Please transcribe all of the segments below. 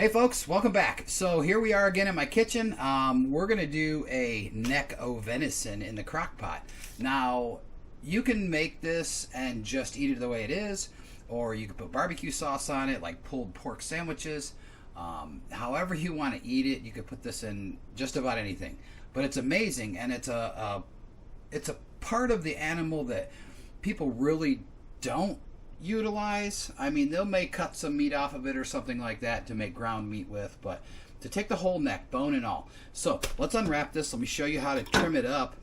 Hey folks, welcome back. So here we are again in my kitchen. We're going to do a neck of venison in the crock pot. Now, you can make this and just eat it the way it is, or you can put barbecue sauce on it like pulled pork sandwiches. However you want to eat it, you could put this in just about anything. But it's amazing, and it's a part of the animal that people really don't utilize. I mean, they may cut some meat off of it or something like that to make ground meat with, but to take the whole neck, bone and all. So let's unwrap this. Let me show you how to trim it up,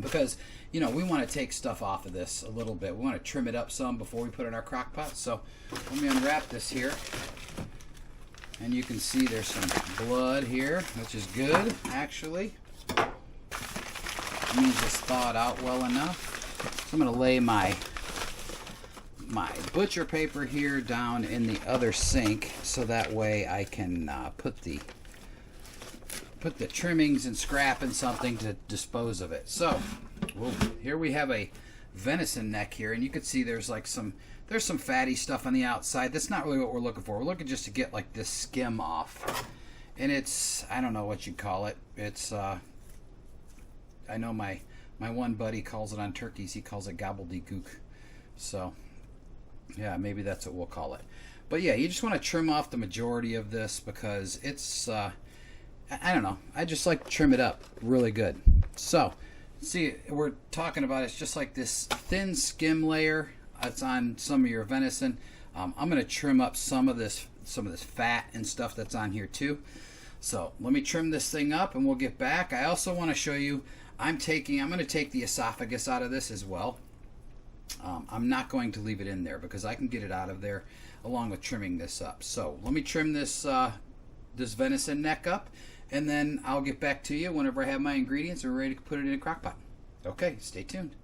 because we want to take stuff off of this a little bit. We want to trim it up some before we put it in our crock pot. So let me unwrap this here, and you can see there's some blood here, which is good actually. It means it's thawed out well enough. So I'm going to lay my butcher paper here down in the other sink, so that way I can put the trimmings and scrap in something to dispose of it. So here we have a venison neck here, and you can see there's some fatty stuff on the outside. That's not really what we're looking for. We're looking just to get like this skim off, and it's, I don't know what you'd call it. It's I know my one buddy calls it on turkeys, he calls it gobbledygook. So yeah, maybe that's what we'll call it. But yeah, you just want to trim off the majority of this, because it's I don't know, I just like to trim it up really good. So see, we're talking about, it's just like this thin skim layer that's on some of your venison. I'm going to trim up some of this fat and stuff that's on here too. So let me trim this thing up and we'll get back. I also want to show you, I'm going to take the esophagus out of this as well. I'm not going to leave it in there because I can get it out of there along with trimming this up. So let me trim this this venison neck up, and then I'll get back to you whenever I have my ingredients and we're ready to put it in a crock pot. Okay, stay tuned.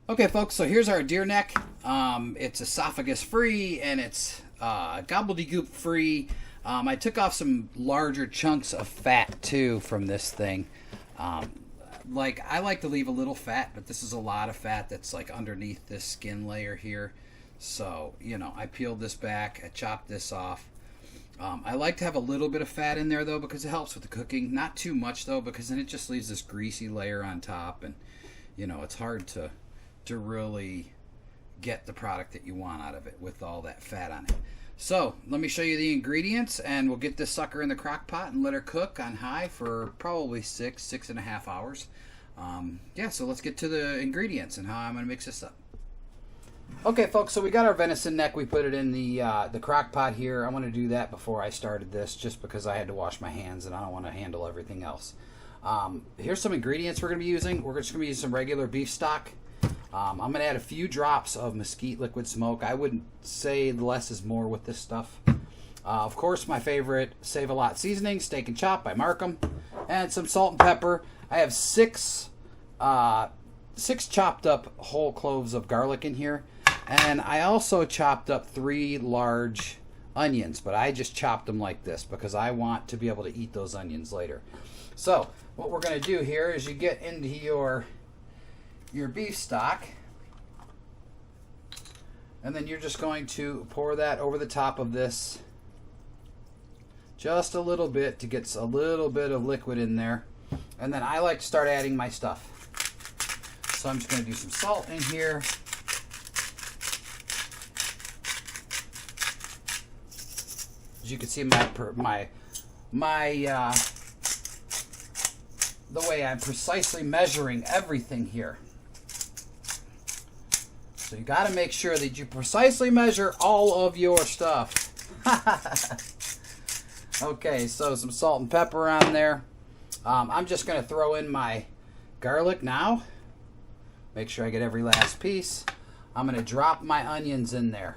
Okay folks, so here's our deer neck. It's esophagus free and it's gobbledygook free. I took off some larger chunks of fat too from this thing. I like to leave a little fat, but this is a lot of fat that's like underneath this skin layer here. So, I peeled this back, I chopped this off. I like to have a little bit of fat in there though, because it helps with the cooking. Not too much though, because then it just leaves this greasy layer on top, and it's hard to really get the product that you want out of it with all that fat on it. So let me show you the ingredients, and we'll get this sucker in the crock pot and let her cook on high for probably 6.5 hours. Yeah, so let's get to the ingredients and how I'm going to mix this up. Okay folks, so we got our venison neck. We put it in the crock pot here. I want to do that before I started this, just because I had to wash my hands and I don't want to handle everything else. Here's some ingredients we're going to be using. We're just going to be using some regular beef stock. I'm going to add a few drops of mesquite liquid smoke. I wouldn't say less is more with this stuff. Of course, my favorite Save-A-Lot seasoning, Steak and Chop by Markham, and some salt and pepper. I have six chopped up whole cloves of garlic in here, and I also chopped up 3 large onions, but I just chopped them like this because I want to be able to eat those onions later. So what we're going to do here is you get into your beef stock, and then you're just going to pour that over the top of this just a little bit to get a little bit of liquid in there. And then I like to start adding my stuff. So I'm just going to do some salt in here. As you can see, the way I'm precisely measuring everything here. So you got to make sure that you precisely measure all of your stuff. Okay, so some salt and pepper on there. I'm just going to throw in my garlic now. Make sure I get every last piece. I'm going to drop my onions in there.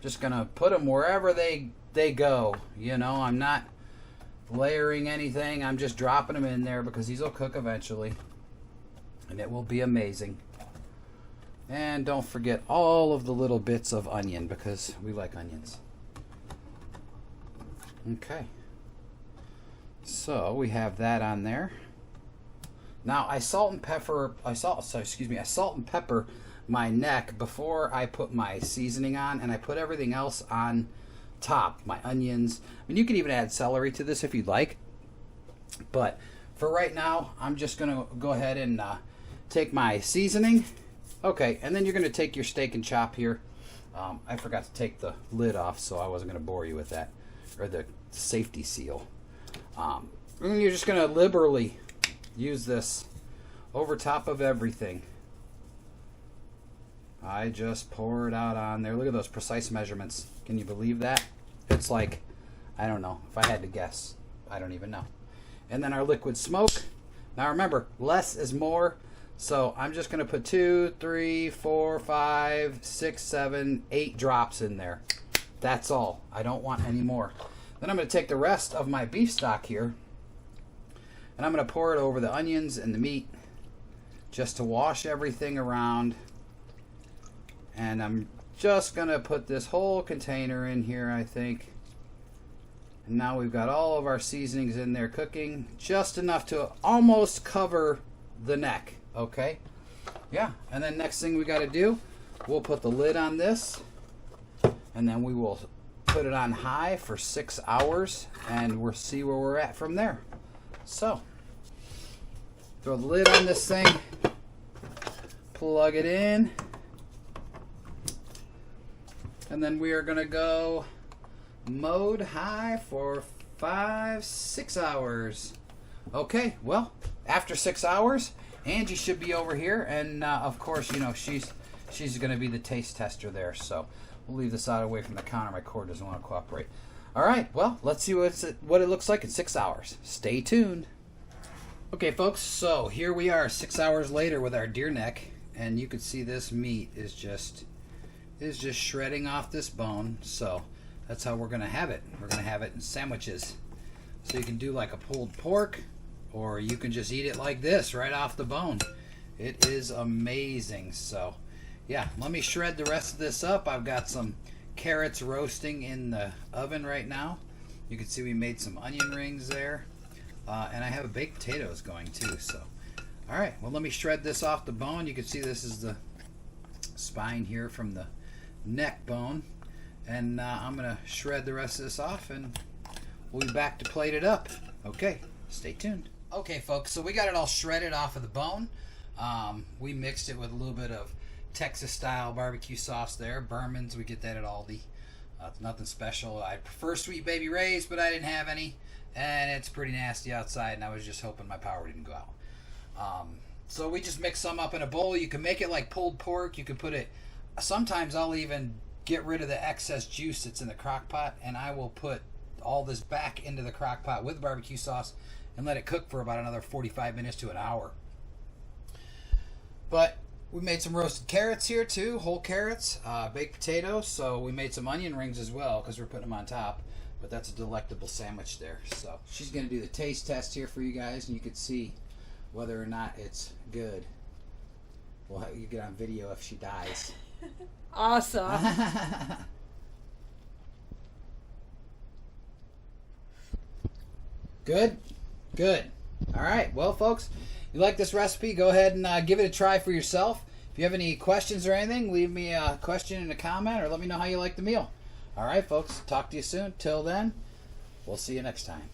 Just going to put them wherever they go. I'm not layering anything. I'm just dropping them in there because these will cook eventually. And it will be amazing. And don't forget all of the little bits of onion, because we like onions. Okay. So we have that on there. Now I salt and pepper my neck before I put my seasoning on, and I put everything else on top, my onions. I mean, you can even add celery to this if you'd like. But for right now, I'm just going to go ahead and take my seasoning. Okay, and then you're going to take your steak and chop here. I forgot to take the lid off, so I wasn't going to bore you with that, or the safety seal. And you're just going to liberally use this over top of everything. I just pour it out on there. Look at those precise measurements. Can you believe that? It's like, I don't know. If I had to guess, I don't even know. And then our liquid smoke. Now remember, less is more. So I'm just going to put 2, 3, 4, 5, 6, 7, 8 drops in there. That's all. I don't want any more. Then I'm going to take the rest of my beef stock here, and I'm going to pour it over the onions and the meat just to wash everything around. And I'm just going to put this whole container in here, I think. And now we've got all of our seasonings in there cooking, just enough to almost cover the neck. Okay, yeah, and then next thing we got to do, we'll put the lid on this, and then we will put it on high for 6 hours, and we'll see where we're at from there. So, throw the lid on this thing, plug it in, and then we are going to go mode high for 5-6 hours. Okay, well, after 6 hours, Angie should be over here, and of course, you know, she's going to be the taste tester there. So we'll leave this out away from the counter. My cord doesn't want to cooperate. All right, well, let's see what it looks like in 6 hours. Stay tuned. Okay, folks, so here we are 6 hours later with our deer neck, and you can see this meat is just shredding off this bone. So that's how we're going to have it. We're going to have it in sandwiches. So you can do like a pulled pork, or you can just eat it like this, right off the bone. It is amazing. So, yeah, let me shred the rest of this up. I've got some carrots roasting in the oven right now. You can see we made some onion rings there. And I have baked potatoes going too. So, all right, well, let me shred this off the bone. You can see this is the spine here from the neck bone. And I'm going to shred the rest of this off, and we'll be back to plate it up. Okay, stay tuned. Okay, folks, so we got it all shredded off of the bone. We mixed it with a little bit of Texas-style barbecue sauce there. Berman's, we get that at Aldi. It's nothing special. I prefer Sweet Baby Ray's, but I didn't have any. And it's pretty nasty outside, and I was just hoping my power didn't go out. So we just mix some up in a bowl. You can make it like pulled pork. You can put it... Sometimes I'll even get rid of the excess juice that's in the crock pot, and I will put all this back into the crock pot with barbecue sauce and let it cook for about another 45 minutes to an hour. But we made some roasted carrots here too, whole carrots, baked potatoes. So we made some onion rings as well because we're putting them on top. But that's a delectable sandwich there. So she's going to do the taste test here for you guys, and you can see whether or not it's good. Well, you get on video if she dies. Awesome. Good? Good. All right. Well, folks, you like this recipe, go ahead and give it a try for yourself. If you have any questions or anything, leave me a question in a comment, or let me know how you like the meal. All right, folks. Talk to you soon. Till then, we'll see you next time.